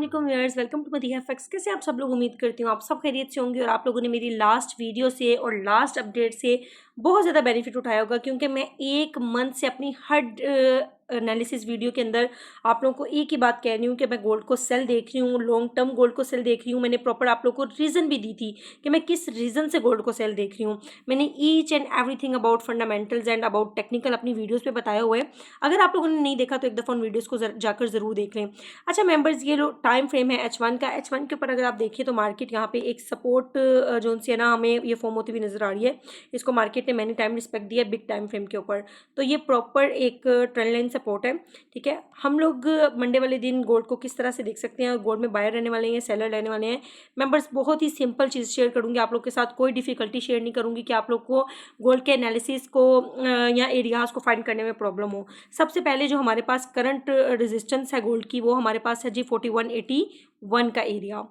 वालेकुम viewers, welcome to Madiha facts. कैसे आप सब लोग, उम्मीद करती हूँ आप सब खैरियत से होंगे और आप लोगों ने मेरी लास्ट वीडियो से और लास्ट अपडेट से बहुत ज़्यादा बेनिफिट उठाया होगा, क्योंकि मैं एक मंथ से अपनी हर एनालिसिस वीडियो के अंदर आप लोगों को एक ही बात कह रही हूँ कि मैं गोल्ड को सेल देख रही हूँ, लॉन्ग टर्म गोल्ड को सेल देख रही हूँ। मैंने प्रॉपर आप लोगों को रीज़न भी दी थी कि मैं किस रीज़न से गोल्ड को सेल देख रही हूँ। मैंने each and everything about fundamentals and about technical अपनी वीडियोज़ पे बताया हुआ है। अगर आप लोगों ने नहीं देखा तो एक दफ़ा उन वीडियोज़ को जाकर ज़रूर देख लें। अच्छा मेंबर्स, ये लो टाइम फ्रेम है H1 का। H1 के ऊपर अगर आप देखिए तो मार्केट यहाँ पे एक सपोर्ट जोन से है ना, हमें ये फॉर्म होती हुई नजर आ रही है। इसको मार्केट ने मैंने टाइम रिस्पेक्ट दिया बिग टाइम फ्रेम के ऊपर, तो ये प्रॉपर एक ट्रेंड लाइन सपोर्ट है। ठीक है, हम लोग मंडे वाले दिन गोल्ड को किस तरह से देख सकते हैं, गोल्ड में बायर रहने वाले हैं, सेलर रहने वाले हैं। मेंबर्स, बहुत ही सिंपल चीज़ शेयर करूंगी आप लोग के साथ, कोई डिफिकल्टी शेयर नहीं करूंगी कि आप लोग को गोल्ड के एनालिसिस को या एरियाज को फाइंड करने में प्रॉब्लम हो। सबसे पहले जो हमारे पास करंट रेजिस्टेंस है गोल्ड की, वो हमारे पास है जी 4181 का एरिया।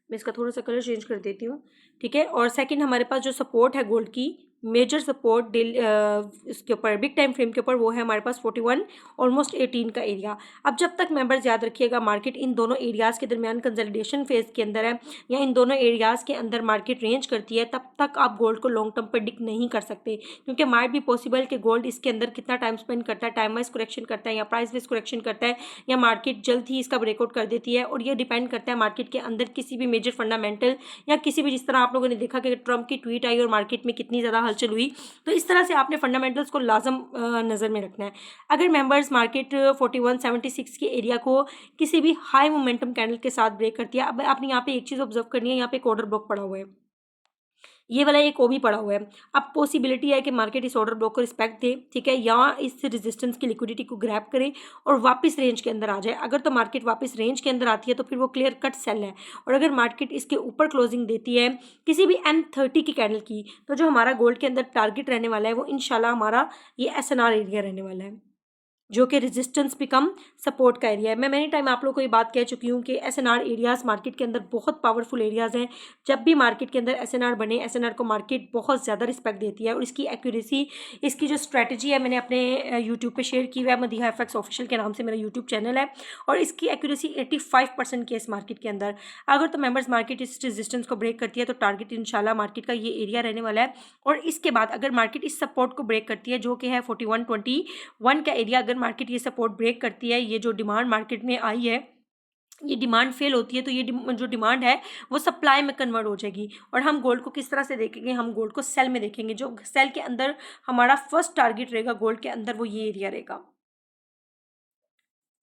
मैं इसका थोड़ा सा कलर चेंज कर देती हूँ। ठीक है, और सेकंड हमारे पास जो सपोर्ट है गोल्ड की, मेजर सपोर्ट इसके ऊपर बिग टाइम फ्रेम के ऊपर, वो है हमारे पास 41 ऑलमोस्ट 18 का एरिया। अब जब तक मेंबर्स याद रखिएगा मार्केट इन दोनों एरियाज़ के दरमियान कंसोलिडेशन फेज के अंदर है, या इन दोनों एरियाज़ के अंदर मार्केट रेंज करती है, तब तक आप गोल्ड को लॉन्ग टर्म प्रेडिक्ट नहीं कर सकते, क्योंकि माइट भी पॉसिबल कि गोल्ड इसके अंदर कितना टाइम स्पेंड करता है, टाइम वाइज करेक्शन करता है या प्राइस वाइज करेक्शन करता है, या मार्केट जल्द ही इसका ब्रेकआउट कर देती है। और ये डिपेंड करता है मार्केट के अंदर किसी भी मेजर फंडामेंटल, या किसी भी, जिस तरह आप लोगों ने देखा कि ट्रंप की ट्वीट आई और मार्केट में कितनी ज़्यादा हलचल हुई। तो इस तरह से आपने फंडामेंटल्स को लाजम नज़र में रखना है। अगर मेंबर्स मार्केट 4176 के एरिया को किसी भी हाई मोमेंटम कैंडल के साथ ब्रेक करती है, अब आपने यहाँ पे एक चीज़ ऑब्जर्व करनी है, यहाँ पे एक ऑर्डर ब्लॉक पड़ा हुआ है, ये वाला एक ओ भी पड़ा हुआ है। अब पॉसिबिलिटी है कि मार्केट इस ऑर्डर ब्लॉक को रिस्पेक्ट दे, ठीक है, या इस रेजिस्टेंस की लिक्विडिटी को ग्रैब करे और वापस रेंज के अंदर आ जाए। अगर तो मार्केट वापस रेंज के अंदर आती है तो फिर वो क्लियर कट सेल है। और अगर मार्केट इसके ऊपर क्लोजिंग देती है किसी भी M30 की कैंडल की, तो जो हमारा गोल्ड के अंदर टारगेट रहने वाला है वो इंशाल्लाह हमारा ये SNR एरिया रहने वाला है, जो कि रेजिस्टेंस बिकम सपोर्ट का एरिया है। मैं मैनी टाइम आप लोगों को ये बात कह चुकी हूँ कि SNR एरियाज़ मार्केट के अंदर बहुत पावरफुल एरियाज़ हैं। जब भी मार्केट के अंदर SNR बने, SNR को मार्केट बहुत ज़्यादा रिस्पेक्ट देती है, और इसकी एक्यूरेसी, इसकी जो स्ट्रैटेजी है, मैंने अपने यूट्यूब पे शेयर की हुआ है। मदीहा फैक्ट्स ऑफिशियल के नाम से मेरा यूट्यूब चैनल है, और इसकी एक्यूरेसी 85% की है इस मार्केट के अंदर। अगर तो मेंबर्स मार्केट इस रेजिस्टेंस को ब्रेक करती है तो टारगेट इंशाल्लाह मार्केट का ये एरिया रहने वाला है। और इसके बाद अगर मार्केट इस सपोर्ट को ब्रेक करती है, जो कि है 4121 का एरिया, अगर मार्केट ये सपोर्ट ब्रेक करती है, ये जो डिमांड मार्केट में आई है, ये डिमांड फेल होती है, तो ये जो डिमांड है वो सप्लाई में कन्वर्ट हो जाएगी। और हम गोल्ड को किस तरह से देखेंगे, हम गोल्ड को सेल में देखेंगे। जो सेल के अंदर हमारा फर्स्ट टारगेट रहेगा गोल्ड के अंदर, वो ये एरिया रहेगा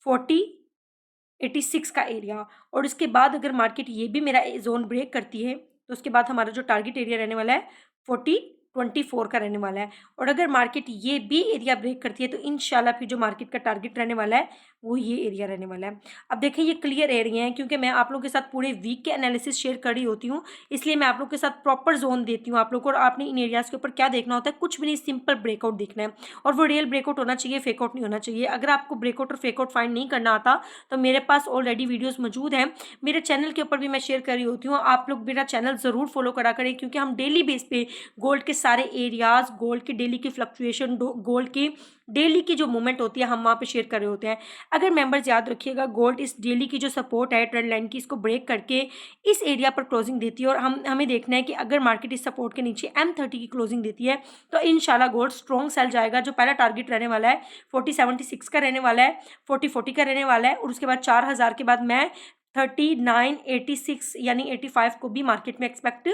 4086 का एरिया। और उसके बाद अगर मार्केट ये भी मेरा जोन ब्रेक करती है, तो उसके बाद हमारा जो टारगेट एरिया रहने वाला है 4024 का रहने वाला है। और अगर मार्केट ये भी एरिया ब्रेक करती है तो इंशाल्लाह फिर जो मार्केट का टारगेट रहने वाला है वो ये एरिया रहने वाला है। अब देखिए, ये क्लियर एरिया है, क्योंकि मैं आप लोगों के साथ पूरे वीक के एनालिसिस शेयर कर रही होती हूँ, इसलिए मैं आप लोगों के साथ प्रॉपर जोन देती हूँ आप लोग को। और आपने इन एरियाज़ के ऊपर क्या देखना होता है, कुछ भी नहीं, सिंपल ब्रेकआउट देखना है, और वो रियल ब्रेकआउट होना चाहिए, फेकआउट नहीं होना चाहिए। अगर आपको ब्रेकआउट और फेकआउट फाइंड नहीं करना आता तो मेरे पास ऑलरेडी वीडियोज़ मौजूद हैं, मेरे चैनल के ऊपर भी मैं शेयर कर रही होती हूँ। आप लोग मेरा चैनल ज़रूर फॉलो करा करें, क्योंकि हम डेली बेस पे गोल्ड के सारे एरियाज, गोल्ड की डेली की फ्लक्चुएशन, गोल्ड की डेली की जो मूवमेंट होती है, हम वहाँ पे शेयर कर रहे होते हैं। अगर मेंबर्स याद रखिएगा, गोल्ड इस डेली की जो सपोर्ट है ट्रेंड लाइन की, इसको ब्रेक करके इस एरिया पर क्लोजिंग देती है, और हमें देखना है कि अगर मार्केट इस सपोर्ट के नीचे M30 की क्लोजिंग देती है तो इंशाल्लाह गोल्ड स्ट्रॉन्ग सेल जाएगा। जो पहला टारगेट रहने वाला है 4076 का रहने वाला है, 4040 का रहने वाला है, और उसके बाद 4000 के बाद मैं 3986 यानी 85 को भी मार्केट में एक्सपेक्ट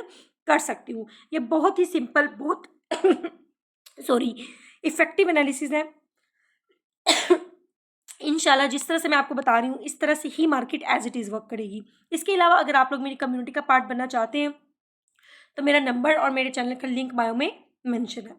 कर सकती हूँ। ये बहुत ही सिंपल, बहुत सॉरी, इफेक्टिव एनालिसिस है। इंशाल्लाह जिस तरह से मैं आपको बता रही हूँ इस तरह से ही market as it is work करेगी। इसके अलावा अगर आप लोग मेरी कम्युनिटी का पार्ट बनना चाहते हैं तो मेरा नंबर और मेरे चैनल का लिंक बायो में मेंशन है।